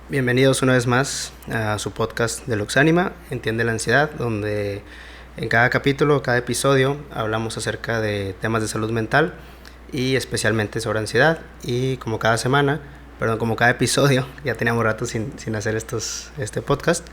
Bienvenidos una vez más a su podcast de Luxánima, Entiende la Ansiedad, donde en cada capítulo, cada episodio, hablamos acerca de temas de salud mental y especialmente sobre ansiedad. Y como cada semana, como cada episodio, ya teníamos rato sin hacer este podcast,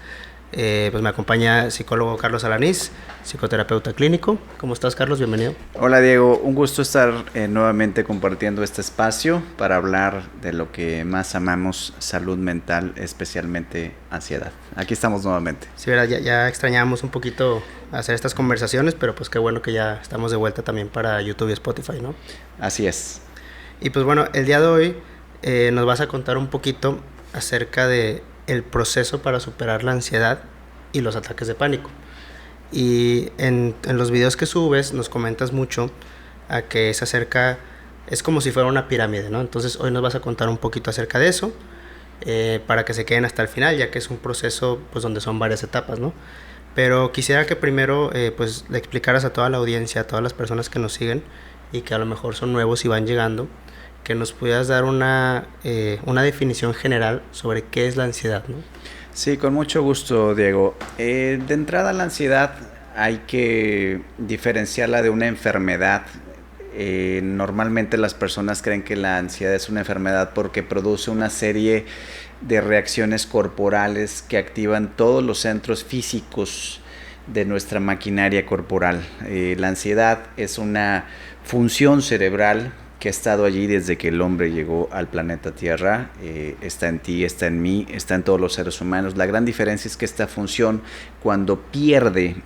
pues me acompaña el psicólogo Carlos Alanís, psicoterapeuta clínico. ¿Cómo estás, Carlos? Bienvenido. Hola, Diego, un gusto estar nuevamente compartiendo este espacio para hablar de lo que más amamos, salud mental, especialmente ansiedad. Aquí estamos nuevamente. Sí, ¿verdad? Ya extrañábamos un poquito hacer estas conversaciones, pero pues qué bueno que ya estamos de vuelta también para YouTube y Spotify, ¿no? Así es. Y pues bueno, el día de hoy nos vas a contar un poquito acerca de el proceso para superar la ansiedad y los ataques de pánico. Y en los videos que subes nos comentas mucho a que es como si fuera una pirámide, ¿no? Entonces hoy nos vas a contar un poquito acerca de eso, para que se queden hasta el final, ya que es un proceso pues donde son varias etapas, ¿no? Pero quisiera que primero pues le explicaras a toda la audiencia, a todas las personas que nos siguen y que a lo mejor son nuevos y van llegando, que nos pudieras dar una definición general sobre qué es la ansiedad, ¿no? Sí, con mucho gusto, Diego. De entrada, la ansiedad hay que diferenciarla de una enfermedad. Normalmente las personas creen que la ansiedad es una enfermedad porque produce una serie de reacciones corporales que activan todos los centros físicos de nuestra maquinaria corporal. La ansiedad es una función cerebral que ha estado allí desde que el hombre llegó al planeta Tierra. Está en ti, está en mí, está en todos los seres humanos. La gran diferencia es que esta función, cuando pierde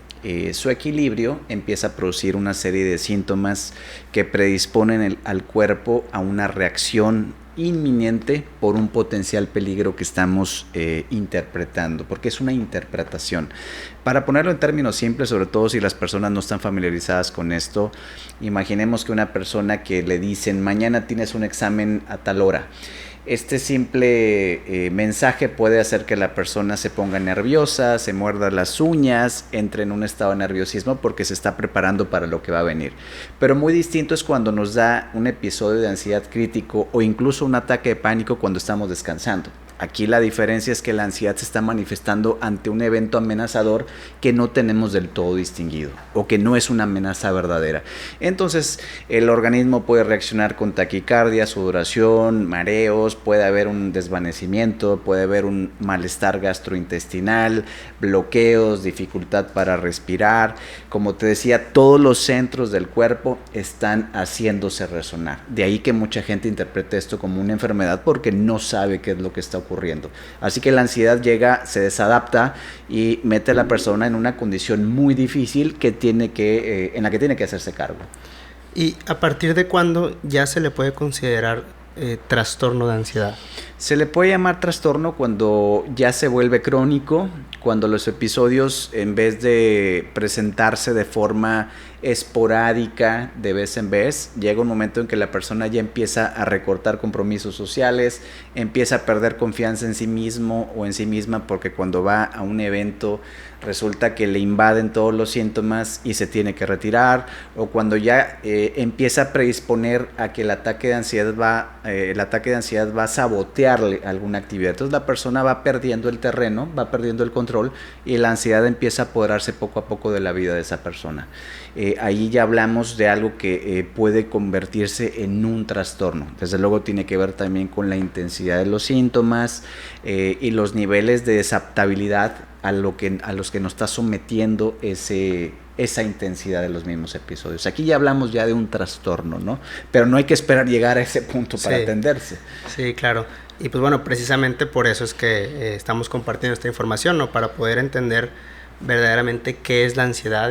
su equilibrio, empieza a producir una serie de síntomas que predisponen al cuerpo a una reacción inminente por un potencial peligro que estamos interpretando, porque es una interpretación. Para ponerlo en términos simples, sobre todo si las personas no están familiarizadas con esto, imaginemos que una persona que le dicen mañana tienes un examen a tal hora. Este simple mensaje puede hacer que la persona se ponga nerviosa, se muerda las uñas, entre en un estado de nerviosismo porque se está preparando para lo que va a venir. Pero muy distinto es cuando nos da un episodio de ansiedad crítico o incluso un ataque de pánico cuando estamos descansando. Aquí la diferencia es que la ansiedad se está manifestando ante un evento amenazador que no tenemos del todo distinguido o que no es una amenaza verdadera. Entonces el organismo puede reaccionar con taquicardia, sudoración, mareos, puede haber un desvanecimiento, puede haber un malestar gastrointestinal, bloqueos, dificultad para respirar. Como te decía, todos los centros del cuerpo están haciéndose resonar. De ahí que mucha gente interprete esto como una enfermedad porque no sabe qué es lo que está ocurriendo. Así que la ansiedad llega, se desadapta y mete a la persona en una condición muy difícil en la que tiene que hacerse cargo. ¿Y a partir de cuándo ya se le puede considerar trastorno de ansiedad? Se le puede llamar trastorno cuando ya se vuelve crónico, cuando los episodios, en vez de presentarse de forma esporádica de vez en vez, llega un momento en que la persona ya empieza a recortar compromisos sociales, empieza a perder confianza en sí mismo o en sí misma, porque cuando va a un evento resulta que le invaden todos los síntomas y se tiene que retirar, o cuando ya empieza a predisponer a que el ataque de ansiedad va a sabotearle alguna actividad. Entonces la persona va perdiendo el terreno, va perdiendo el control y la ansiedad empieza a apoderarse poco a poco de la vida de esa persona. Ahí ya hablamos de algo que puede convertirse en un trastorno. Desde luego tiene que ver también con la intensidad de los síntomas y los niveles de desaptabilidad a los que nos está sometiendo esa intensidad de los mismos episodios. Aquí ya hablamos ya de un trastorno, ¿no? Pero no hay que esperar llegar a ese punto para atenderse. Sí, claro. Y pues bueno, precisamente por eso es que estamos compartiendo esta información, ¿no? Para poder entender verdaderamente qué es la ansiedad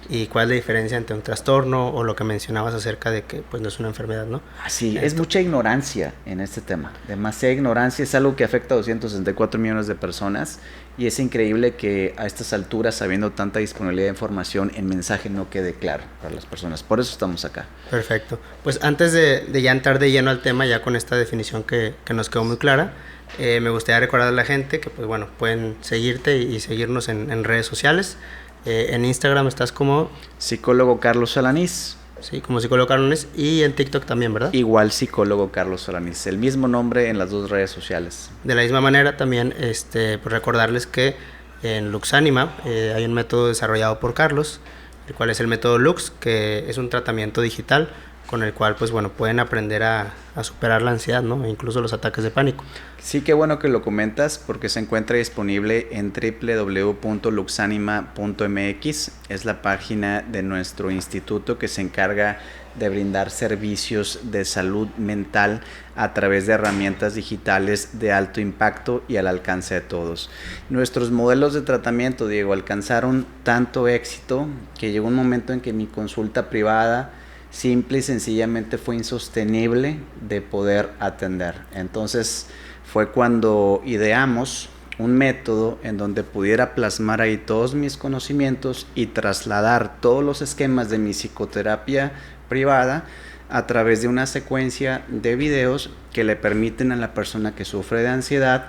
y cuál es la diferencia entre un trastorno o lo que mencionabas acerca de que pues no es una enfermedad, ¿no? Sí, es mucha ignorancia en este tema, demasiada ignorancia, es algo que afecta a 264 millones de personas y es increíble que a estas alturas, habiendo tanta disponibilidad de información, el mensaje no quede claro para las personas, por eso estamos acá. Perfecto, pues antes de ya entrar de lleno al tema, ya con esta definición que nos quedó muy clara, me gustaría recordar a la gente que pues bueno, pueden seguirte y seguirnos en redes sociales. En Instagram estás como psicólogo Carlos Alanís. Sí, como psicólogo Carlos Solaniz, y en TikTok también, ¿verdad? Igual psicólogo Carlos Solaniz, el mismo nombre en las dos redes sociales. De la misma manera también pues recordarles que en Luxánima hay un método desarrollado por Carlos, el cual es el método Lux, que es un tratamiento digital con el cual, pues bueno, pueden aprender a superar la ansiedad, ¿no? E incluso los ataques de pánico. Sí, qué bueno que lo comentas porque se encuentra disponible en www.luxanima.mx. Es la página de nuestro instituto que se encarga de brindar servicios de salud mental a través de herramientas digitales de alto impacto y al alcance de todos. Nuestros modelos de tratamiento, Diego, alcanzaron tanto éxito que llegó un momento en que mi consulta privada simple y sencillamente fue insostenible de poder atender. Entonces fue cuando ideamos un método en donde pudiera plasmar ahí todos mis conocimientos y trasladar todos los esquemas de mi psicoterapia privada a través de una secuencia de videos que le permiten a la persona que sufre de ansiedad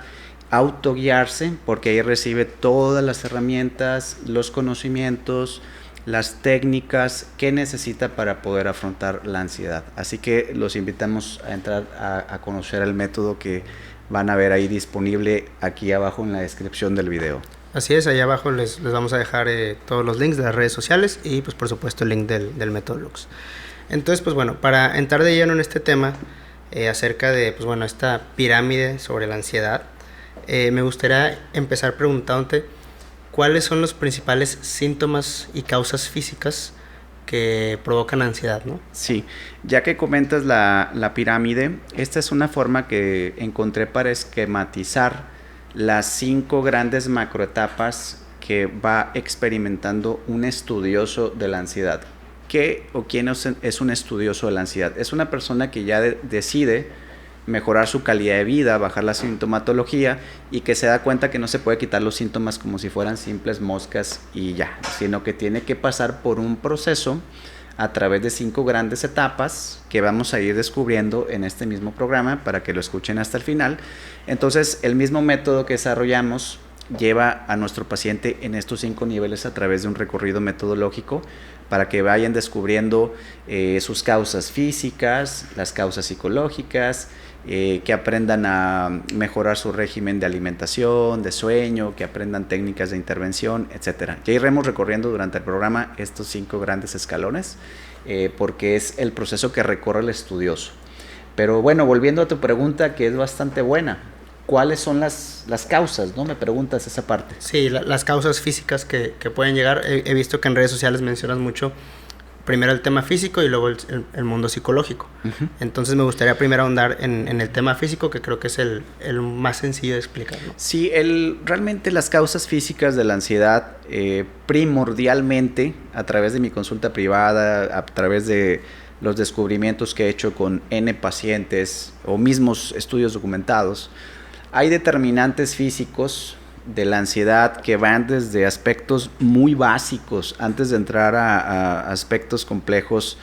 autoguiarse, porque ahí recibe todas las herramientas, los conocimientos, las técnicas que necesita para poder afrontar la ansiedad. Así que los invitamos a entrar a conocer el método que van a ver ahí disponible aquí abajo en la descripción del video. Así es, ahí abajo les vamos a dejar todos los links de las redes sociales y pues por supuesto el link del método Lux. Entonces pues bueno, para entrar de lleno en este tema acerca de pues bueno, esta pirámide sobre la ansiedad, me gustaría empezar preguntándote ¿cuáles son los principales síntomas y causas físicas que provocan ansiedad, ¿no? Sí, ya que comentas la pirámide, esta es una forma que encontré para esquematizar las 5 grandes macroetapas que va experimentando un estudioso de la ansiedad. ¿Qué o quién es un estudioso de la ansiedad? Es una persona que ya decide mejorar su calidad de vida, bajar la sintomatología y que se da cuenta que no se puede quitar los síntomas como si fueran simples moscas y ya, sino que tiene que pasar por un proceso a través de 5 grandes etapas que vamos a ir descubriendo en este mismo programa para que lo escuchen hasta el final. Entonces, el mismo método que desarrollamos lleva a nuestro paciente en estos 5 niveles a través de un recorrido metodológico para que vayan descubriendo sus causas físicas, las causas psicológicas, que aprendan a mejorar su régimen de alimentación, de sueño, que aprendan técnicas de intervención, etc. Ya iremos recorriendo durante el programa estos 5 grandes escalones, porque es el proceso que recorre el estudioso. Pero bueno, volviendo a tu pregunta, que es bastante buena, ¿cuáles son las causas? ¿No? Me preguntas esa parte. Sí, las causas físicas que pueden llegar. He visto que en redes sociales mencionas mucho primero el tema físico y luego el mundo psicológico. Uh-huh. Entonces me gustaría primero ahondar en el tema físico, que creo que es el más sencillo de explicar, ¿no? Sí, realmente las causas físicas de la ansiedad, primordialmente a través de mi consulta privada, a través de los descubrimientos que he hecho con N pacientes o mismos estudios documentados, hay determinantes físicos de la ansiedad que van desde aspectos muy básicos antes de entrar a aspectos complejos.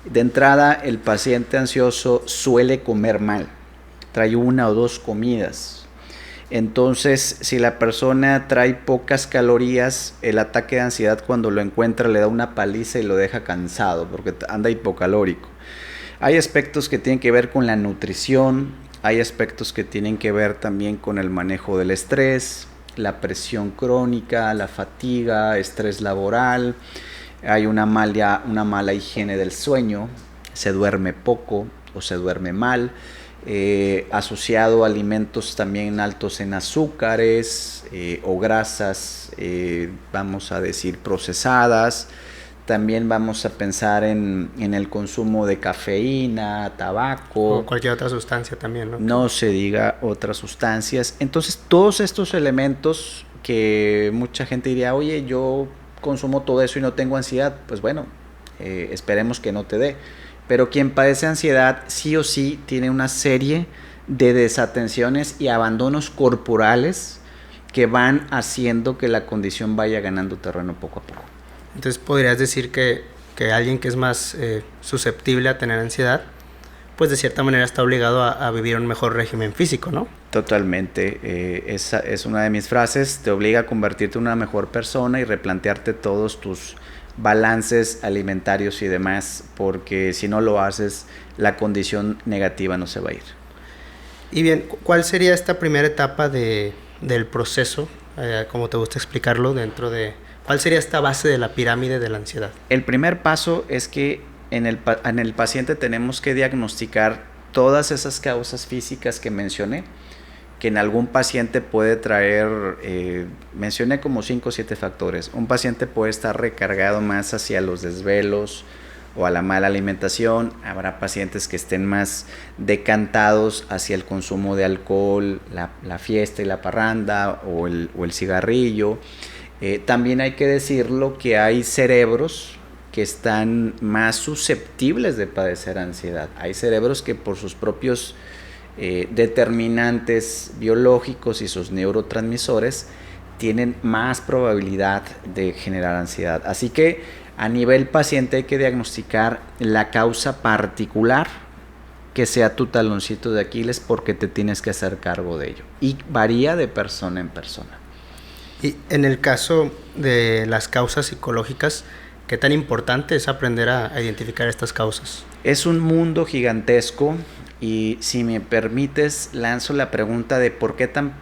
De entrada, el paciente ansioso suele comer mal, trae 1 o 2 comidas. Entonces, si la persona trae pocas calorías, el ataque de ansiedad cuando lo encuentra le da una paliza y lo deja cansado porque anda hipocalórico. Hay aspectos que tienen que ver con la nutrición, hay aspectos que tienen que ver también con el manejo del estrés, la presión crónica, la fatiga, estrés laboral, hay una mala higiene del sueño, se duerme poco o se duerme mal, asociado a alimentos también altos en azúcares o grasas, vamos a decir procesadas. También vamos a pensar en el consumo de cafeína, tabaco. O cualquier otra sustancia también, ¿no? No se diga otras sustancias. Entonces, todos estos elementos que mucha gente diría, oye, yo consumo todo eso y no tengo ansiedad. Pues bueno, esperemos que no te dé. Pero quien padece ansiedad, sí o sí, tiene una serie de desatenciones y abandonos corporales que van haciendo que la condición vaya ganando terreno poco a poco. Entonces podrías decir que alguien que es más susceptible a tener ansiedad, pues de cierta manera está obligado a vivir un mejor régimen físico, ¿no? Totalmente. Esa es una de mis frases, te obliga a convertirte en una mejor persona y replantearte todos tus balances alimentarios y demás, porque si no lo haces, la condición negativa no se va a ir. Y bien, ¿cuál sería esta primera etapa del proceso, como te gusta explicarlo, cuál sería esta base de la pirámide de la ansiedad? El primer paso es que en el paciente tenemos que diagnosticar todas esas causas físicas que mencioné, que en algún paciente puede traer, mencioné como 5 o 7 factores. Un paciente puede estar recargado más hacia los desvelos o a la mala alimentación. Habrá pacientes que estén más decantados hacia el consumo de alcohol, la fiesta y la parranda o el cigarrillo. También hay que decirlo que hay cerebros que están más susceptibles de padecer ansiedad. Hay cerebros que por sus propios determinantes biológicos y sus neurotransmisores tienen más probabilidad de generar ansiedad. Así que a nivel paciente hay que diagnosticar la causa particular que sea tu taloncito de Aquiles, porque te tienes que hacer cargo de ello. Y varía de persona en persona. Y en el caso de las causas psicológicas, ¿qué tan importante es aprender a identificar estas causas? Es un mundo gigantesco y si me permites lanzo la pregunta de por qué tan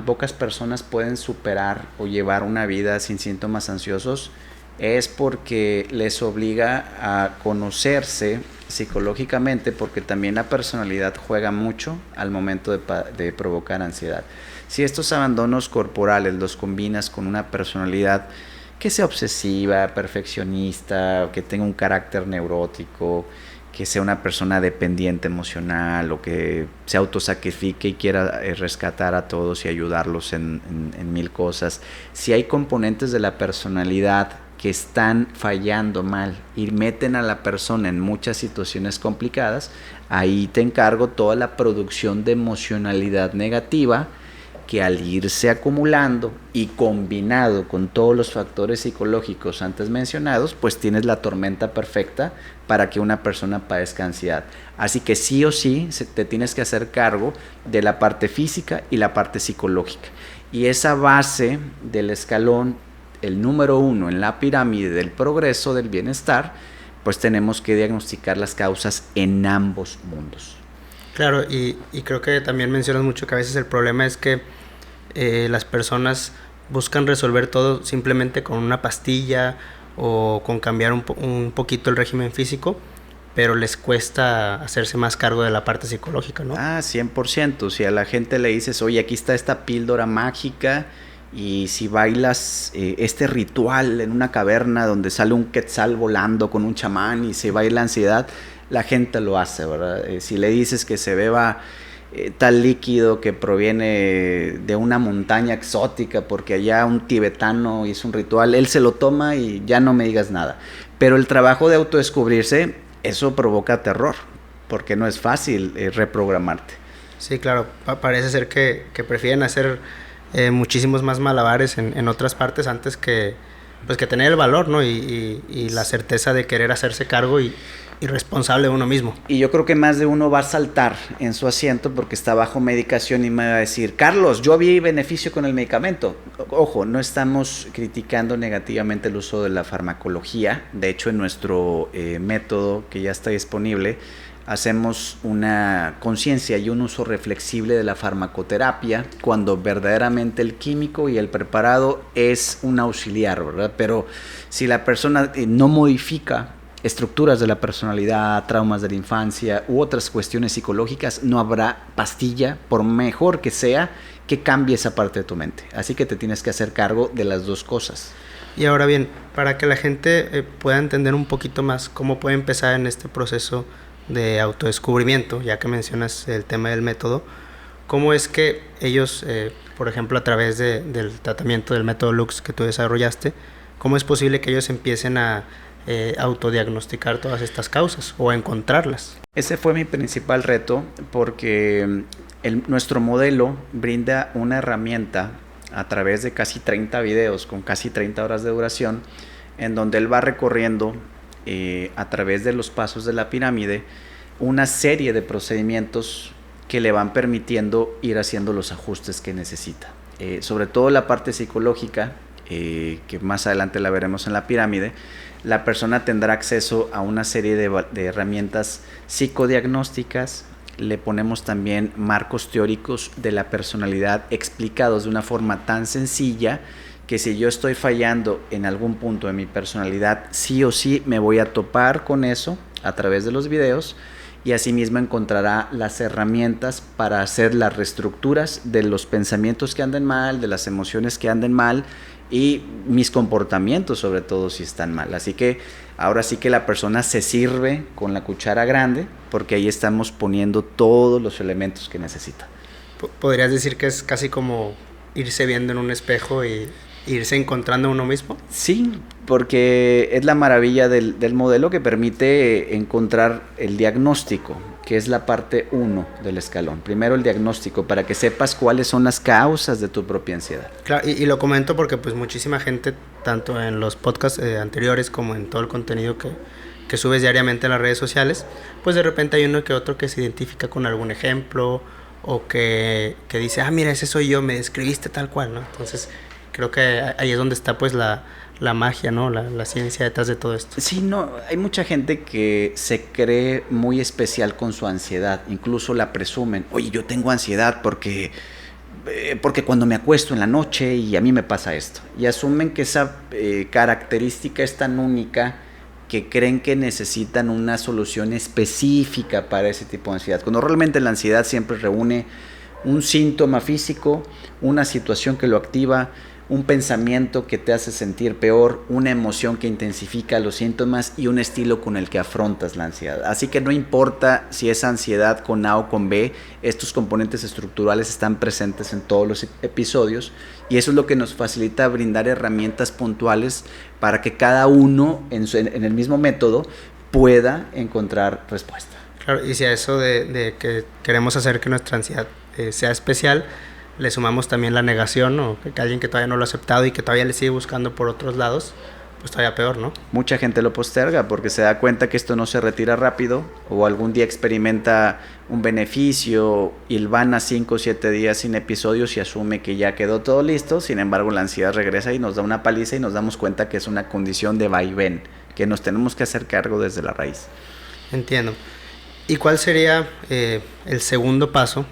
pocas personas pueden superar o llevar una vida sin síntomas ansiosos. Es porque les obliga a conocerse psicológicamente, porque también la personalidad juega mucho al momento de provocar ansiedad. Si estos abandonos corporales los combinas con una personalidad que sea obsesiva, perfeccionista, que tenga un carácter neurótico, que sea una persona dependiente emocional o que se autosacrifique y quiera rescatar a todos y ayudarlos en mil cosas. Si hay componentes de la personalidad que están fallando mal y meten a la persona en muchas situaciones complicadas, ahí te encargo toda la producción de emocionalidad negativa, que al irse acumulando y combinado con todos los factores psicológicos antes mencionados, pues tienes la tormenta perfecta para que una persona padezca ansiedad. Así que sí o sí te tienes que hacer cargo de la parte física y la parte psicológica. Y esa base del escalón, el número 1 en la pirámide del progreso del bienestar, pues tenemos que diagnosticar las causas en ambos mundos. Claro, y creo que también mencionas mucho que a veces el problema es que las personas buscan resolver todo simplemente con una pastilla o con cambiar un poquito el régimen físico, pero les cuesta hacerse más cargo de la parte psicológica, ¿no? 100%. Si a la gente le dices, oye, aquí está esta píldora mágica, y si bailas este ritual en una caverna donde sale un quetzal volando con un chamán y se baila ansiedad, la gente lo hace, ¿verdad? Si le dices que se beba tal líquido que proviene de una montaña exótica porque allá un tibetano hizo un ritual, él se lo toma y ya no me digas nada. Pero el trabajo de autodescubrirse, eso provoca terror, porque no es fácil reprogramarte. Sí, claro, parece ser que prefieren hacer muchísimos más malabares en otras partes antes que tener el valor, ¿no? Y la certeza de querer hacerse cargo y responsable de uno mismo. Y yo creo que más de uno va a saltar en su asiento porque está bajo medicación y me va a decir, Carlos, yo vi beneficio con el medicamento. Ojo, no estamos criticando negativamente el uso de la farmacología. De hecho, en nuestro método que ya está disponible, hacemos una conciencia y un uso reflexible de la farmacoterapia cuando verdaderamente el químico y el preparado es un auxiliar, ¿verdad? Pero si la persona no modifica estructuras de la personalidad, traumas de la infancia u otras cuestiones psicológicas, no habrá pastilla, por mejor que sea, que cambie esa parte de tu mente. Así que te tienes que hacer cargo de las dos cosas. Y ahora bien, para que la gente pueda entender un poquito más cómo puede empezar en este proceso de autodescubrimiento, ya que mencionas el tema del método, ¿cómo es que ellos, por ejemplo, a través del tratamiento del método Lux que tú desarrollaste, cómo es posible que ellos empiecen a autodiagnosticar todas estas causas o a encontrarlas? Ese fue mi principal reto porque nuestro modelo brinda una herramienta a través de casi 30 videos con casi 30 horas de duración, en donde él va recorriendo a través de los pasos de la pirámide una serie de procedimientos que le van permitiendo ir haciendo los ajustes que necesita. Sobre todo la parte psicológica, que más adelante la veremos en la pirámide, la persona tendrá acceso a una serie de herramientas psicodiagnósticas. Le ponemos también marcos teóricos de la personalidad explicados de una forma tan sencilla que si yo estoy fallando en algún punto de mi personalidad, sí o sí me voy a topar con eso a través de los videos, y asimismo encontrará las herramientas para hacer las reestructuras de los pensamientos que anden mal, de las emociones que anden mal y mis comportamientos sobre todo si están mal. Así que ahora sí que la persona se sirve con la cuchara grande, porque ahí estamos poniendo todos los elementos que necesita. ¿Podrías decir que es casi como irse viendo en un espejo y irse encontrando a uno mismo? Sí, porque es la maravilla del modelo que permite encontrar el diagnóstico, que es la parte 1 del escalón. Primero el diagnóstico, para que sepas cuáles son las causas de tu propia ansiedad. Claro, y lo comento porque pues muchísima gente, tanto en los podcasts anteriores como en todo el contenido que subes diariamente en las redes sociales, pues de repente hay uno que otro que se identifica con algún ejemplo o que dice, mira, ese soy yo, me describiste tal cual, ¿no? Entonces creo que ahí es donde está pues la magia, ¿no? La ciencia detrás de todo esto. Sí, no, hay mucha gente que se cree muy especial con su ansiedad, incluso la presumen. Oye, yo tengo ansiedad porque cuando me acuesto en la noche y a mí me pasa esto. Y asumen que esa característica es tan única que creen que necesitan una solución específica para ese tipo de ansiedad, cuando realmente la ansiedad siempre reúne un síntoma físico, una situación que lo activa, un pensamiento que te hace sentir peor, una emoción que intensifica los síntomas y un estilo con el que afrontas la ansiedad. Así que no importa si es ansiedad con A o con B, estos componentes estructurales están presentes en todos los episodios, y eso es lo que nos facilita brindar herramientas puntuales para que cada uno en el mismo método pueda encontrar respuesta. Claro, y si a eso de que queremos hacer que nuestra ansiedad sea especial, le sumamos también la negación, o que alguien que todavía no lo ha aceptado y que todavía le sigue buscando por otros lados, pues todavía peor, ¿no? Mucha gente lo posterga porque se da cuenta que esto no se retira rápido, o algún día experimenta un beneficio y van a 5 o 7 días sin episodios y asume que ya quedó todo listo. Sin embargo, la ansiedad regresa y nos da una paliza y nos damos cuenta que es una condición de vaivén, que nos tenemos que hacer cargo desde la raíz. Entiendo. ¿Y cuál sería el segundo paso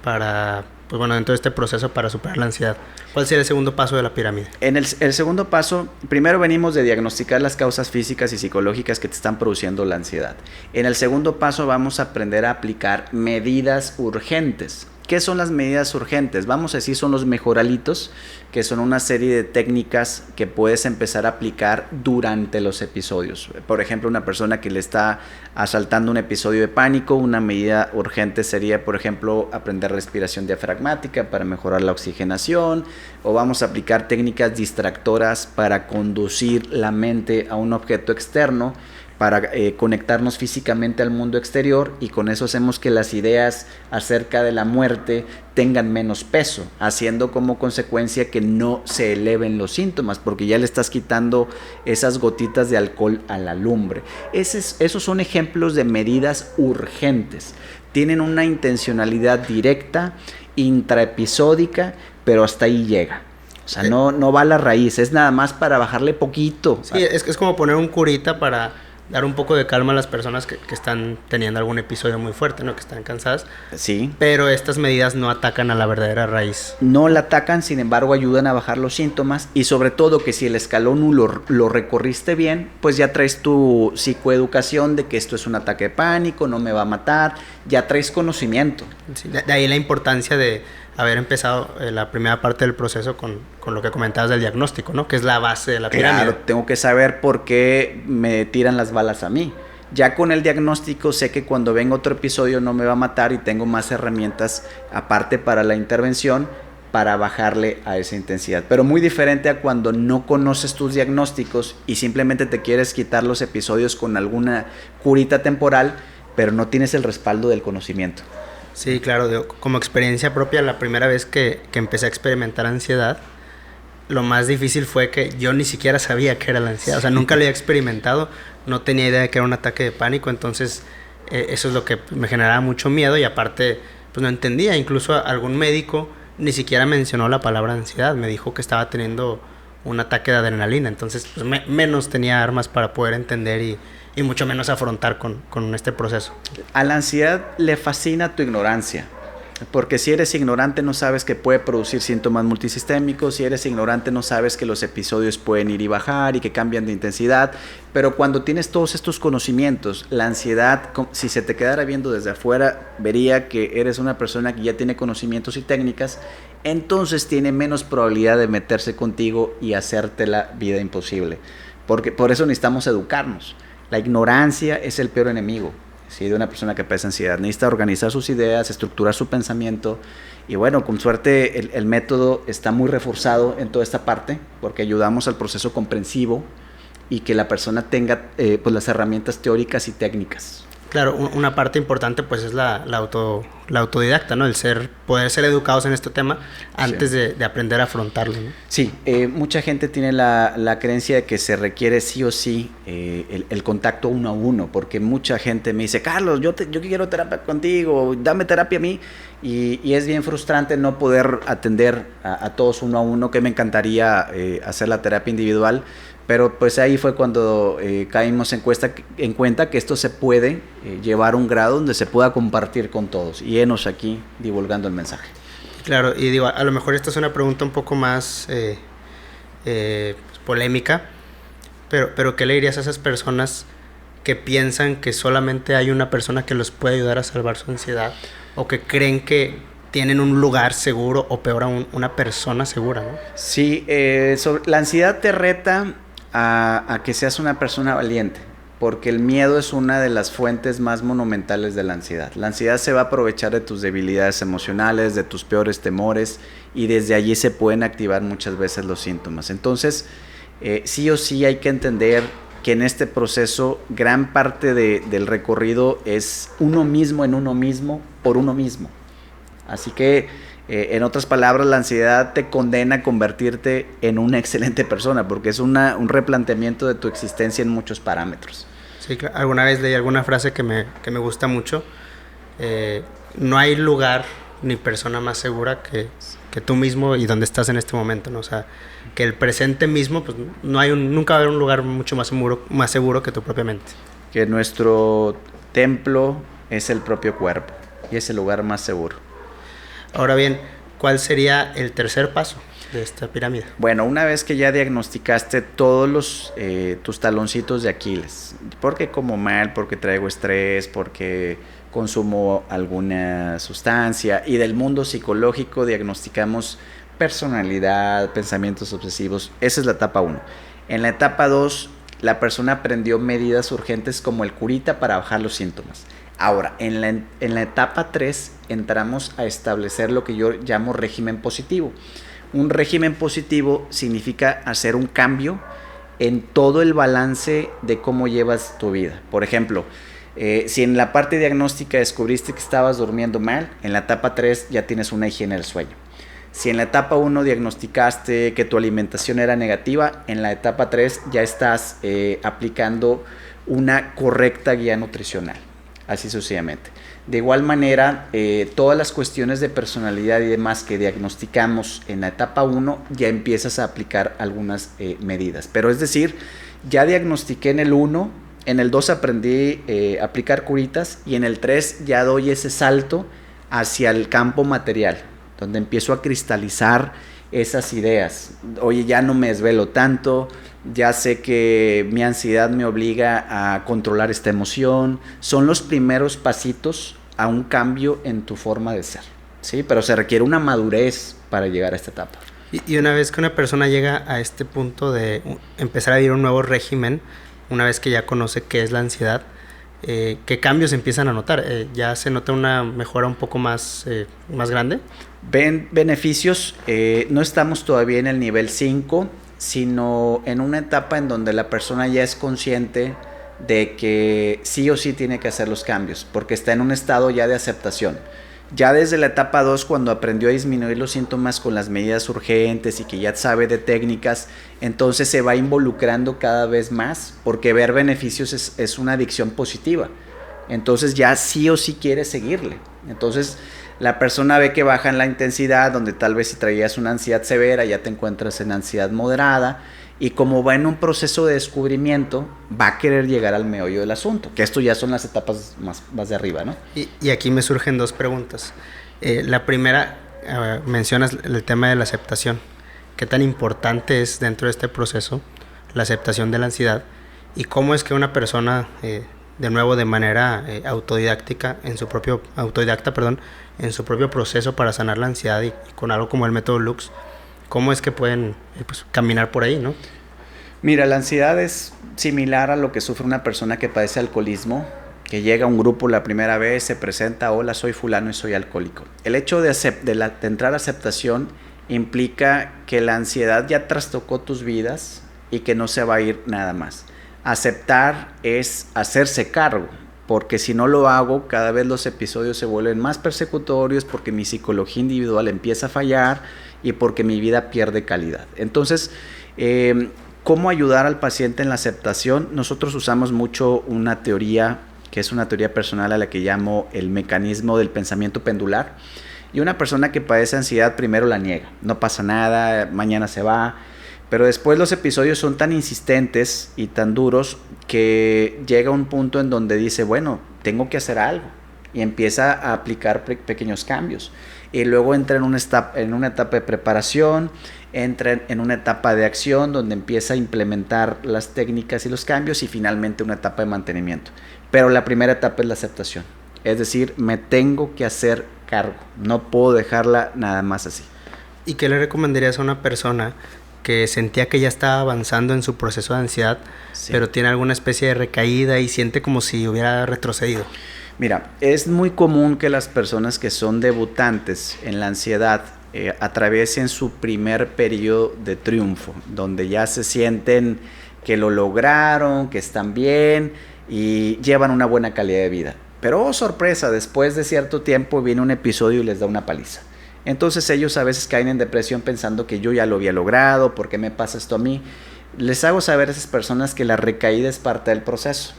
para, pues bueno, dentro de este proceso para superar la ansiedad? ¿Cuál sería el segundo paso de la pirámide? En el segundo paso, primero venimos de diagnosticar las causas físicas y psicológicas que te están produciendo la ansiedad. En el segundo paso vamos a aprender a aplicar medidas urgentes. ¿Qué son las medidas urgentes? Vamos a decir, son los mejoralitos, que son una serie de técnicas que puedes empezar a aplicar durante los episodios. Por ejemplo, una persona que le está asaltando un episodio de pánico, una medida urgente sería, por ejemplo, aprender respiración diafragmática para mejorar la oxigenación, o vamos a aplicar técnicas distractoras para conducir la mente a un objeto externo, para conectarnos físicamente al mundo exterior, y con eso hacemos que las ideas acerca de la muerte tengan menos peso, haciendo como consecuencia que no se eleven los síntomas, porque ya le estás quitando esas gotitas de alcohol a la lumbre. Esos son ejemplos de medidas urgentes. Tienen una intencionalidad directa, intraepisódica, pero hasta ahí llega. O sea, no va a la raíz, es nada más para bajarle poquito. Sí, es como poner un curita para dar un poco de calma a las personas que están teniendo algún episodio muy fuerte, ¿no? Que están cansadas. Sí. Pero estas medidas no atacan a la verdadera raíz. No la atacan, sin embargo ayudan a bajar los síntomas, y sobre todo que si el escalón lo recorriste bien, pues ya traes tu psicoeducación de que esto es un ataque de pánico, no me va a matar, ya traes conocimiento. Sí, de ahí la importancia de haber empezado la primera parte del proceso con lo que comentabas del diagnóstico, ¿no? Que es la base de la pirámide. Claro, tengo que saber por qué me tiran las balas a mí. Ya con el diagnóstico sé que cuando venga otro episodio no me va a matar, y tengo más herramientas aparte para la intervención para bajarle a esa intensidad. Pero muy diferente a cuando no conoces tus diagnósticos y simplemente te quieres quitar los episodios con alguna curita temporal, pero no tienes el respaldo del conocimiento. Sí, claro, como experiencia propia, la primera vez que empecé a experimentar ansiedad, lo más difícil fue que yo ni siquiera sabía qué era la ansiedad. O sea, nunca lo había experimentado, no tenía idea de que era un ataque de pánico. Entonces eso es lo que me generaba mucho miedo, y aparte pues no entendía. Incluso algún médico ni siquiera mencionó la palabra ansiedad, me dijo que estaba teniendo un ataque de adrenalina. Entonces, pues, menos tenía armas para poder entender y mucho menos afrontar con este proceso. A la ansiedad le fascina tu ignorancia. Porque si eres ignorante no sabes que puede producir síntomas multisistémicos, si eres ignorante no sabes que los episodios pueden ir y bajar y que cambian de intensidad, pero cuando tienes todos estos conocimientos, la ansiedad, si se te quedara viendo desde afuera, vería que eres una persona que ya tiene conocimientos y técnicas, entonces tiene menos probabilidad de meterse contigo y hacerte la vida imposible, porque por eso necesitamos educarnos. La ignorancia es el peor enemigo. Sí, de una persona que padece ansiedad. Necesita organizar sus ideas, estructurar su pensamiento y bueno, con suerte el método está muy reforzado en toda esta parte porque ayudamos al proceso comprensivo y que la persona tenga pues las herramientas teóricas y técnicas. Claro, una parte importante pues es la autodidacta, ¿no? El poder ser educados en este tema antes de aprender a afrontarlo, ¿no? Sí, mucha gente tiene la creencia de que se requiere sí o sí el contacto uno a uno, porque mucha gente me dice, Carlos, yo quiero terapia contigo, dame terapia a mí, y es bien frustrante no poder atender a todos uno a uno, que me encantaría hacer la terapia individual. Pero pues ahí fue cuando caímos en cuenta que esto se puede llevar a un grado donde se pueda compartir con todos. Y enos aquí divulgando el mensaje. Claro, y digo, a lo mejor esta es una pregunta un poco más polémica, pero ¿qué le dirías a esas personas que piensan que solamente hay una persona que los puede ayudar a salvar su ansiedad? O que creen que tienen un lugar seguro, o peor aún, una persona segura, ¿no? Sí, la ansiedad te reta a que seas una persona valiente, porque el miedo es una de las fuentes más monumentales de la ansiedad. La ansiedad se va a aprovechar de tus debilidades emocionales, de tus peores temores, y desde allí se pueden activar muchas veces los síntomas. Entonces, sí o sí hay que entender que en este proceso gran parte del recorrido es uno mismo en uno mismo por uno mismo. Así que en otras palabras, la ansiedad te condena a convertirte en una excelente persona, porque es un replanteamiento de tu existencia en muchos parámetros. Sí, alguna vez leí alguna frase que me gusta mucho. No hay lugar ni persona más segura que tú mismo y donde estás en este momento, ¿no? O sea, que el presente mismo, pues nunca va a haber un lugar mucho más seguro que tu propia mente. Que nuestro templo es el propio cuerpo y es el lugar más seguro. Ahora bien, ¿cuál sería el tercer paso de esta pirámide? Bueno, una vez que ya diagnosticaste todos tus taloncitos de Aquiles, porque como mal, porque traigo estrés, porque consumo alguna sustancia, y del mundo psicológico diagnosticamos personalidad, pensamientos obsesivos, esa es la etapa 1. En la etapa 2, la persona aprendió medidas urgentes como el curita para bajar los síntomas. Ahora, en la etapa 3 entramos a establecer lo que yo llamo régimen positivo. Un régimen positivo significa hacer un cambio en todo el balance de cómo llevas tu vida. Por ejemplo, si en la parte diagnóstica descubriste que estabas durmiendo mal, en la etapa 3 ya tienes una higiene del sueño. Si en la etapa 1 diagnosticaste que tu alimentación era negativa, en la etapa 3 ya estás aplicando una correcta guía nutricional. Así sucesivamente. De igual manera, todas las cuestiones de personalidad y demás que diagnosticamos en la etapa 1, ya empiezas a aplicar algunas medidas. Pero es decir, ya diagnostiqué en el 1, en el 2 aprendí a aplicar curitas, y en el 3 ya doy ese salto hacia el campo material, donde empiezo a cristalizar esas ideas. Oye, ya no me desvelo tanto, ya sé que mi ansiedad me obliga a controlar esta emoción. Son los primeros pasitos a un cambio en tu forma de ser, ¿sí? Pero se requiere una madurez para llegar a esta etapa. Y una vez que una persona llega a este punto de empezar a vivir un nuevo régimen, una vez que ya conoce qué es la ansiedad, ¿qué cambios empiezan a notar? ¿Ya se nota una mejora un poco más grande? Beneficios, no estamos todavía en el nivel 5, sino en una etapa en donde la persona ya es consciente de que sí o sí tiene que hacer los cambios, porque está en un estado ya de aceptación. Ya desde la etapa 2, cuando aprendió a disminuir los síntomas con las medidas urgentes y que ya sabe de técnicas, entonces se va involucrando cada vez más, porque ver beneficios es una adicción positiva. Entonces ya sí o sí quiere seguirle. Entonces La persona ve que baja en la intensidad, donde tal vez si traías una ansiedad severa, ya te encuentras en ansiedad moderada, y como va en un proceso de descubrimiento, va a querer llegar al meollo del asunto, que esto ya son las etapas más de arriba, ¿no? Y aquí me surgen dos preguntas. La primera, mencionas el tema de la aceptación. ¿Qué tan importante es dentro de este proceso la aceptación de la ansiedad? ¿Y cómo es que una persona, de nuevo de manera autodidacta, en su propio proceso para sanar la ansiedad y con algo como el método Lux, cómo es que pueden caminar por ahí, ¿no? Mira, la ansiedad es similar a lo que sufre una persona que padece alcoholismo, que llega a un grupo la primera vez, se presenta, hola, soy fulano y soy alcohólico. El hecho de entrar a aceptación implica que la ansiedad ya trastocó tus vidas y que no se va a ir nada más. Aceptar es hacerse cargo, porque si no lo hago, cada vez los episodios se vuelven más persecutorios, porque mi psicología individual empieza a fallar y porque mi vida pierde calidad. Entonces, ¿cómo ayudar al paciente en la aceptación? Nosotros usamos mucho una teoría, que es una teoría personal a la que llamo el mecanismo del pensamiento pendular. Y una persona que padece ansiedad primero la niega, no pasa nada, mañana se va. Pero después los episodios son tan insistentes y tan duros que llega un punto en donde dice, bueno, tengo que hacer algo. Y empieza a aplicar pequeños cambios. Y luego entra en una etapa de preparación, entra en una etapa de acción donde empieza a implementar las técnicas y los cambios y finalmente una etapa de mantenimiento. Pero la primera etapa es la aceptación. Es decir, me tengo que hacer cargo. No puedo dejarla nada más así. ¿Y qué le recomendarías a una persona que sentía que ya estaba avanzando en su proceso de ansiedad, sí, pero tiene alguna especie de recaída y siente como si hubiera retrocedido? Mira, es muy común que las personas que son debutantes en la ansiedad atraviesen su primer periodo de triunfo, donde ya se sienten que lo lograron, que están bien y llevan una buena calidad de vida. Pero, oh sorpresa, después de cierto tiempo viene un episodio y les da una paliza. Entonces ellos a veces caen en depresión pensando que yo ya lo había logrado, ¿por qué me pasa esto a mí? Les hago saber a esas personas que la recaída es parte del proceso.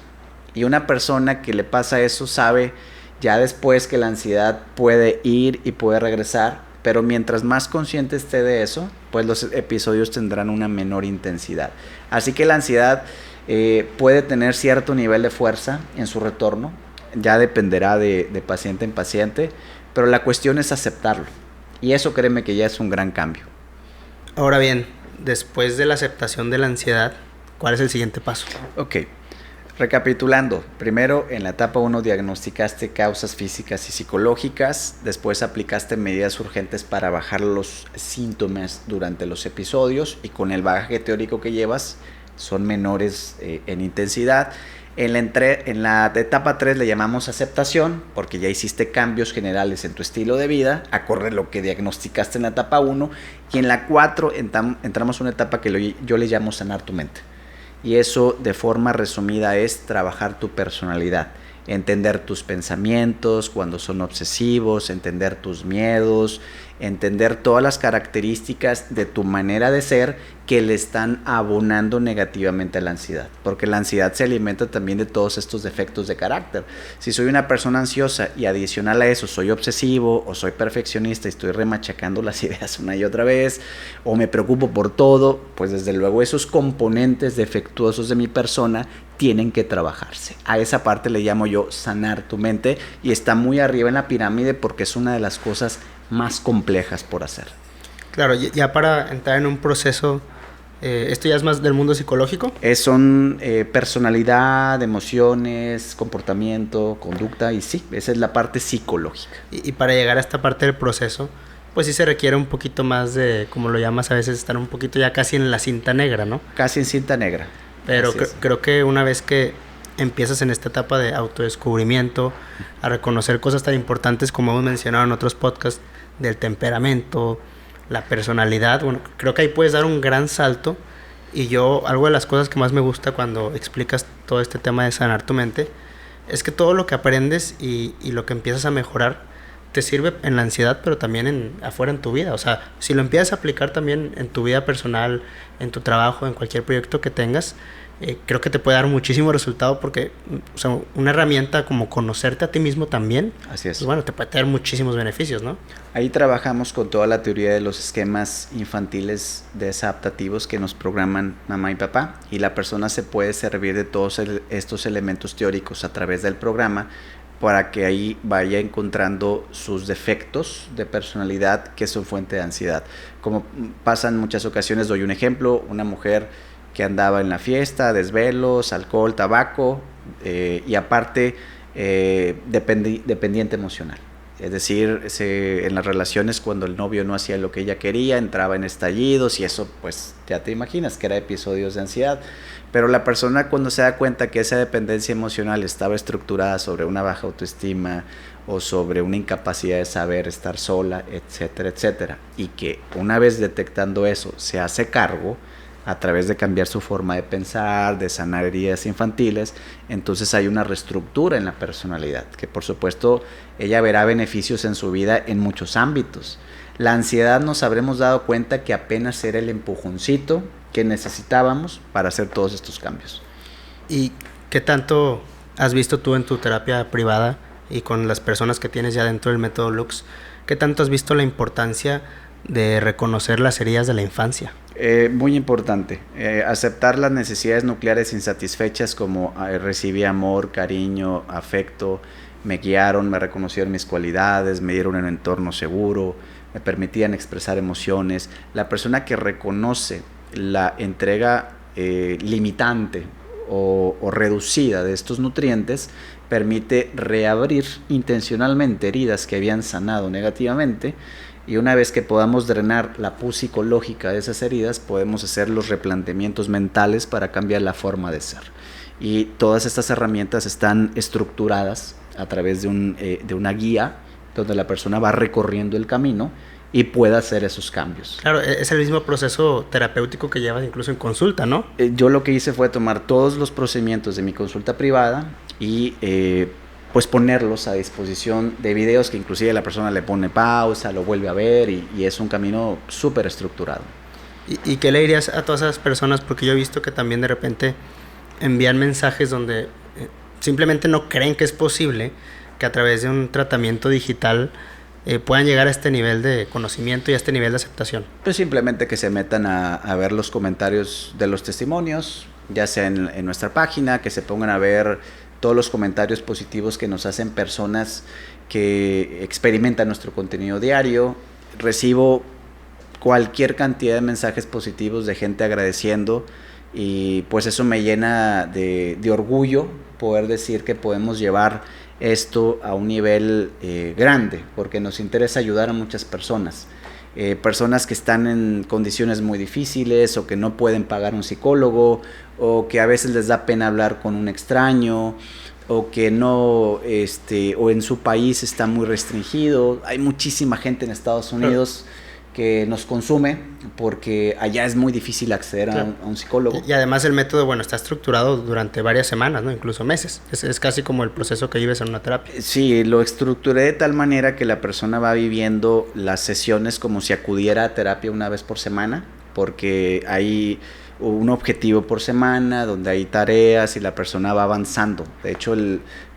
Y una persona que le pasa eso sabe ya después que la ansiedad puede ir y puede regresar, pero mientras más consciente esté de eso, pues los episodios tendrán una menor intensidad. Así que la ansiedad puede tener cierto nivel de fuerza en su retorno, ya dependerá de paciente en paciente, pero la cuestión es aceptarlo. Y eso créeme que ya es un gran cambio. Ahora bien, después de la aceptación de la ansiedad, ¿cuál es el siguiente paso? Ok, recapitulando. Primero, en la etapa 1 diagnosticaste causas físicas y psicológicas. Después aplicaste medidas urgentes para bajar los síntomas durante los episodios. Y con el bagaje teórico que llevas, son menores en intensidad. En la etapa 3 le llamamos aceptación, porque ya hiciste cambios generales en tu estilo de vida, acorde a lo que diagnosticaste en la etapa 1, y en la 4 entramos a una etapa que yo le llamo sanar tu mente. Y eso, de forma resumida, es trabajar tu personalidad, entender tus pensamientos cuando son obsesivos, entender tus miedos, entender todas las características de tu manera de ser que le están abonando negativamente a la ansiedad, porque la ansiedad se alimenta también de todos estos defectos de carácter. Si soy una persona ansiosa y adicional a eso soy obsesivo o soy perfeccionista y estoy remachacando las ideas una y otra vez o me preocupo por todo, pues desde luego esos componentes defectuosos de mi persona tienen que trabajarse. A esa parte le llamo yo sanar tu mente y está muy arriba en la pirámide porque es una de las cosas más complejas por hacer. Claro, ya para entrar en un proceso, ¿esto ya es más del mundo psicológico? Son personalidad, emociones, comportamiento, conducta y sí, esa es la parte psicológica. Y para llegar a esta parte del proceso, pues sí se requiere un poquito más de, como lo llamas a veces, estar un poquito ya casi en la cinta negra, ¿no? Casi en cinta negra. Pero creo que una vez que empiezas en esta etapa de autodescubrimiento, a reconocer cosas tan importantes como hemos mencionado en otros podcasts, del temperamento, la personalidad, bueno, creo que ahí puedes dar un gran salto. Y algo de las cosas que más me gusta cuando explicas todo este tema de sanar tu mente, es que todo lo que aprendes y lo que empiezas a mejorar, te sirve en la ansiedad, pero también afuera en tu vida. O sea, si lo empiezas a aplicar también en tu vida personal, en tu trabajo, en cualquier proyecto que tengas, creo que te puede dar muchísimo resultado porque, o sea, una herramienta como conocerte a ti mismo también, así es. Pues bueno, te puede tener muchísimos beneficios, ¿no? Ahí trabajamos con toda la teoría de los esquemas infantiles desadaptativos que nos programan mamá y papá, y la persona se puede servir de todos estos elementos teóricos a través del programa para que ahí vaya encontrando sus defectos de personalidad que son fuente de ansiedad. Como pasa en muchas ocasiones, doy un ejemplo, una mujer que andaba en la fiesta, desvelos, alcohol, tabaco, y aparte dependiente emocional. Es decir, en las relaciones, cuando el novio no hacía lo que ella quería, entraba en estallidos, y eso pues ya te imaginas que era episodios de ansiedad. Pero la persona, cuando se da cuenta que esa dependencia emocional estaba estructurada sobre una baja autoestima o sobre una incapacidad de saber estar sola, etcétera, etcétera, y que una vez detectando eso se hace cargo a través de cambiar su forma de pensar, de sanar heridas infantiles, entonces hay una reestructura en la personalidad, que por supuesto ella verá beneficios en su vida en muchos ámbitos. La ansiedad, nos habremos dado cuenta que apenas era el empujoncito que necesitábamos para hacer todos estos cambios. ¿Y qué tanto has visto tú en tu terapia privada y con las personas que tienes ya dentro del método Lux? ¿Qué tanto has visto la importancia de reconocer las heridas de la infancia? Muy importante, aceptar las necesidades nucleares insatisfechas, como recibí amor, cariño, afecto, me guiaron, me reconocieron mis cualidades, me dieron un entorno seguro, me permitían expresar emociones. La persona que reconoce la entrega limitante o reducida de estos nutrientes permite reabrir intencionalmente heridas que habían sanado negativamente. Y una vez que podamos drenar la pus psicológica de esas heridas, podemos hacer los replanteamientos mentales para cambiar la forma de ser. Y todas estas herramientas están estructuradas a través de una guía donde la persona va recorriendo el camino y pueda hacer esos cambios. Claro, es el mismo proceso terapéutico que llevas incluso en consulta, ¿no? Yo lo que hice fue tomar todos los procedimientos de mi consulta privada y pues ponerlos a disposición de videos que inclusive la persona le pone pausa, lo vuelve a ver, y es un camino súper estructurado. ¿Y qué le dirías a todas esas personas? Porque yo he visto que también de repente envían mensajes donde simplemente no creen que es posible que a través de un tratamiento digital puedan llegar a este nivel de conocimiento y a este nivel de aceptación. Pues simplemente que se metan a ver los comentarios de los testimonios, ya sea en nuestra página, que se pongan a ver todos los comentarios positivos que nos hacen personas que experimentan nuestro contenido diario. Recibo cualquier cantidad de mensajes positivos de gente agradeciendo, y pues eso me llena de orgullo poder decir que podemos llevar esto a un nivel grande, porque nos interesa ayudar a muchas personas. Personas que están en condiciones muy difíciles, o que no pueden pagar un psicólogo, o que a veces les da pena hablar con un extraño, o que no, o en su país está muy restringido. Hay muchísima gente en Estados Unidos que nos consume porque allá es muy difícil acceder a un psicólogo. Y además el método, bueno, está estructurado durante varias semanas, ¿no? Incluso meses. Es casi como el proceso que vives en una terapia. Sí, lo estructuré de tal manera que la persona va viviendo las sesiones como si acudiera a terapia una vez por semana, porque hay un objetivo por semana donde hay tareas y la persona va avanzando. De hecho,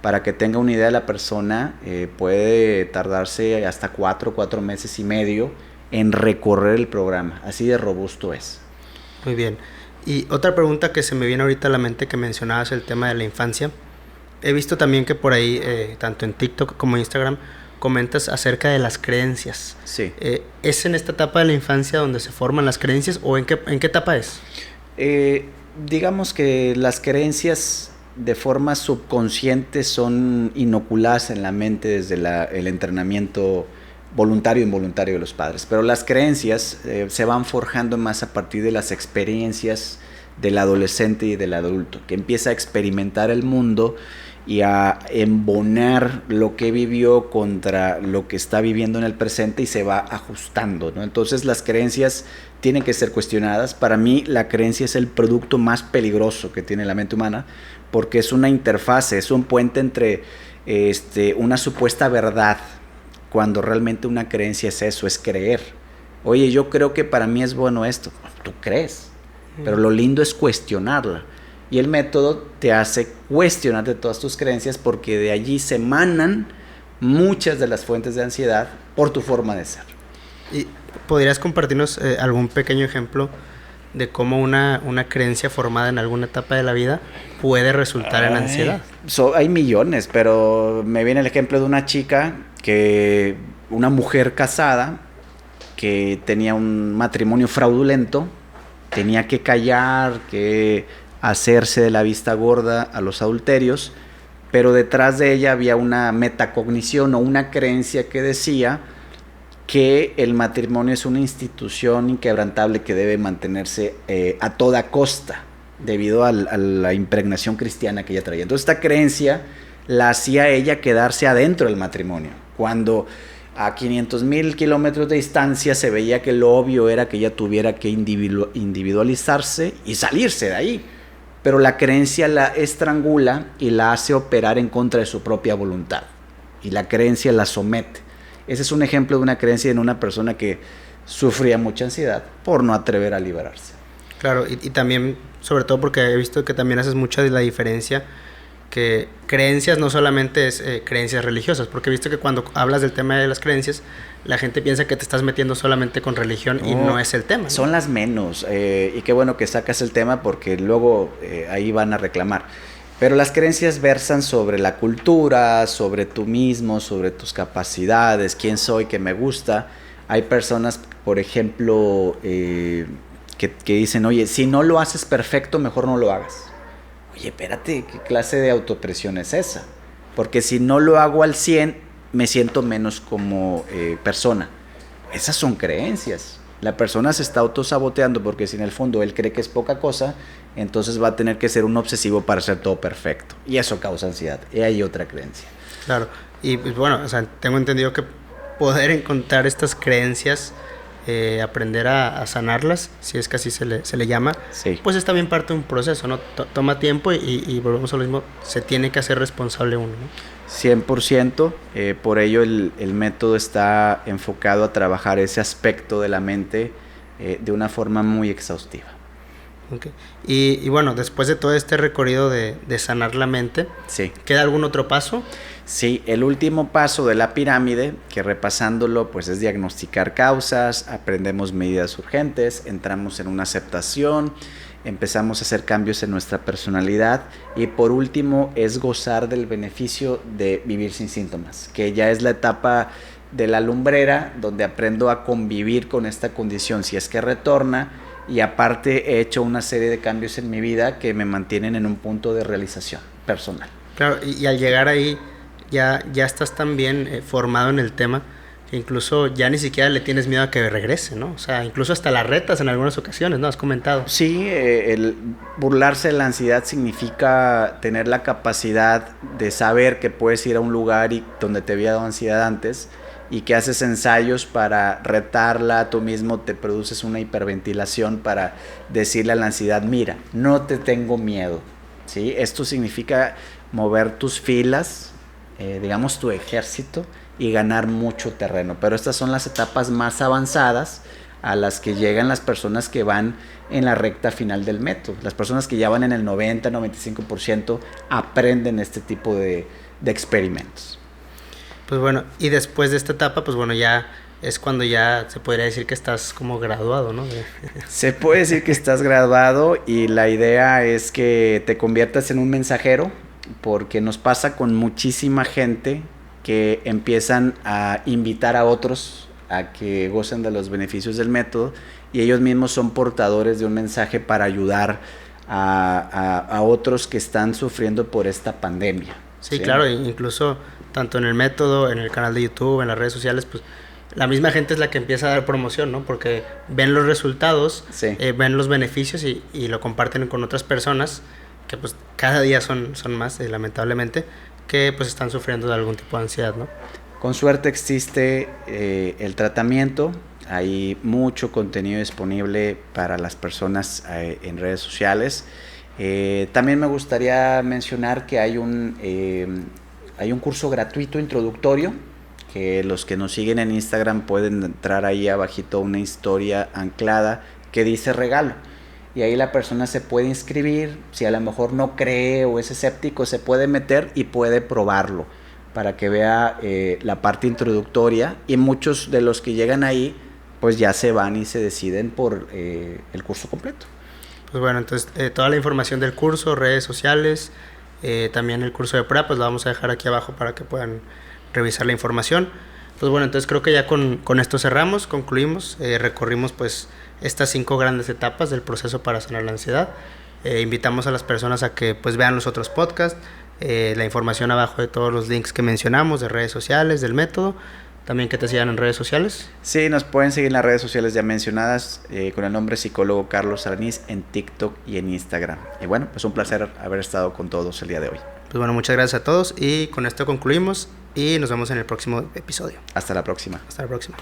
para que tenga una idea, la persona puede tardarse hasta 4 meses y medio en recorrer el programa, así de robusto es. Muy bien. Y otra pregunta que se me viene ahorita a la mente, que mencionabas el tema de la infancia. He visto también que por ahí, tanto en TikTok como en Instagram, comentas acerca de las creencias. Sí. ¿Es en esta etapa de la infancia donde se forman las creencias, o en qué etapa es? Digamos que las creencias de forma subconsciente son inoculadas en la mente desde el entrenamiento voluntario e involuntario de los padres, pero las creencias se van forjando más a partir de las experiencias del adolescente y del adulto, que empieza a experimentar el mundo y a embonar lo que vivió contra lo que está viviendo en el presente, y se va ajustando, ¿no? Entonces las creencias tienen que ser cuestionadas. Para mí la creencia es el producto más peligroso que tiene la mente humana, porque es una interfase, es un puente entre una supuesta verdad, cuando realmente una creencia es eso, es creer. Oye, yo creo que para mí es bueno esto. Tú crees, pero lo lindo es cuestionarla. Y el método te hace cuestionarte todas tus creencias porque de allí se emanan muchas de las fuentes de ansiedad por tu forma de ser. ¿Y podrías compartirnos algún pequeño ejemplo de cómo una creencia formada en alguna etapa de la vida puede resultar en ansiedad? Hay millones, pero me viene el ejemplo de una mujer casada que tenía un matrimonio fraudulento, tenía que callar, que hacerse de la vista gorda a los adulterios, pero detrás de ella había una metacognición o una creencia que decía que el matrimonio es una institución inquebrantable que debe mantenerse a toda costa debido a la impregnación cristiana que ella traía. Entonces esta creencia la hacía ella quedarse adentro del matrimonio, cuando a 500,000 kilómetros de distancia se veía que lo obvio era que ella tuviera que individualizarse y salirse de ahí. Pero la creencia la estrangula y la hace operar en contra de su propia voluntad. Y la creencia la somete. Ese es un ejemplo de una creencia en una persona que sufría mucha ansiedad por no atrever a liberarse. Claro, y también, sobre todo porque he visto que también haces mucha de la diferencia, que creencias no solamente es creencias religiosas, porque he visto que cuando hablas del tema de las creencias, la gente piensa que te estás metiendo solamente con religión y no es el tema, ¿no? Son las menos, y qué bueno que sacas el tema porque luego ahí van a reclamar. Pero las creencias versan sobre la cultura, sobre tú mismo, sobre tus capacidades, quién soy, qué me gusta. Hay personas, por ejemplo, que dicen, oye, si no lo haces perfecto, mejor no lo hagas. Oye, espérate, ¿qué clase de autopresión es esa? Porque si no lo hago al 100, me siento menos como persona. Esas son creencias. La persona se está autosaboteando porque si en el fondo él cree que es poca cosa, entonces va a tener que ser un obsesivo para hacer todo perfecto. Y eso causa ansiedad. Y hay otra creencia. Claro. Y pues, bueno, o sea, tengo entendido que poder encontrar estas creencias, aprender a sanarlas, si es que así se le llama, sí, pues es también parte de un proceso, ¿no? Toma tiempo y volvemos a lo mismo, se tiene que hacer responsable uno, ¿no? 100%, por ello el método está enfocado a trabajar ese aspecto de la mente de una forma muy exhaustiva. Okay. Y bueno, después de todo este recorrido de sanar la mente, sí, ¿queda algún otro paso? Sí, el último paso de la pirámide, que repasándolo, pues es diagnosticar causas, aprendemos medidas urgentes, entramos en una aceptación, empezamos a hacer cambios en nuestra personalidad y por último es gozar del beneficio de vivir sin síntomas, que ya es la etapa de la lumbrera donde aprendo a convivir con esta condición si es que retorna y aparte he hecho una serie de cambios en mi vida que me mantienen en un punto de realización personal. Claro, y al llegar ahí ya estás tan bien formado en el tema que incluso ya ni siquiera le tienes miedo a que regrese, ¿no? O sea, incluso hasta las retas en algunas ocasiones, ¿no? Has comentado. Sí, el burlarse de la ansiedad significa tener la capacidad de saber que puedes ir a un lugar donde te había dado ansiedad antes y que haces ensayos para retarla, tú mismo te produces una hiperventilación para decirle a la ansiedad, mira, no te tengo miedo, ¿sí? Esto significa mover tus filas, digamos tu ejército, y ganar mucho terreno. Pero estas son las etapas más avanzadas a las que llegan las personas que van en la recta final del método. Las personas que ya van en el 90-95% aprenden este tipo de experimentos. Pues bueno, y después de esta etapa, pues bueno, ya es cuando ya se podría decir que estás como graduado, ¿no? Se puede decir que estás graduado y la idea es que te conviertas en un mensajero, porque nos pasa con muchísima gente que empiezan a invitar a otros a que gocen de los beneficios del método y ellos mismos son portadores de un mensaje para ayudar a otros que están sufriendo por esta pandemia. Sí, claro, incluso tanto en el método, en el canal de YouTube, en las redes sociales, pues la misma gente es la que empieza a dar promoción, ¿no? Porque ven los resultados, sí, ven los beneficios y lo comparten con otras personas que pues cada día son más, lamentablemente, que pues están sufriendo de algún tipo de ansiedad, ¿no? Con suerte existe el tratamiento, hay mucho contenido disponible para las personas en redes sociales. También me gustaría mencionar que hay un curso gratuito introductorio, que los que nos siguen en Instagram pueden entrar ahí abajito una historia anclada que dice regalo. y ahí la persona se puede inscribir. Si a lo mejor no cree o es escéptico, se puede meter y puede probarlo para que vea la parte introductoria, y muchos de los que llegan ahí pues ya se van y se deciden por el curso completo. Pues bueno, entonces toda la información del curso, redes sociales, también el curso de prueba, pues lo vamos a dejar aquí abajo para que puedan revisar la información. Pues bueno, entonces creo que ya con esto cerramos, concluimos, recorrimos pues estas 5 grandes etapas del proceso para sanar la ansiedad. Invitamos a las personas a que pues vean los otros podcasts, la información abajo de todos los links que mencionamos, de redes sociales, del método. También que te sigan en redes sociales. Sí, nos pueden seguir en las redes sociales ya mencionadas, con el nombre psicólogo Carlos Alanís en TikTok y en Instagram. Y bueno, pues un placer haber estado con todos el día de hoy. Pues bueno, muchas gracias a todos y con esto concluimos y nos vemos en el próximo episodio. Hasta la próxima. Hasta la próxima.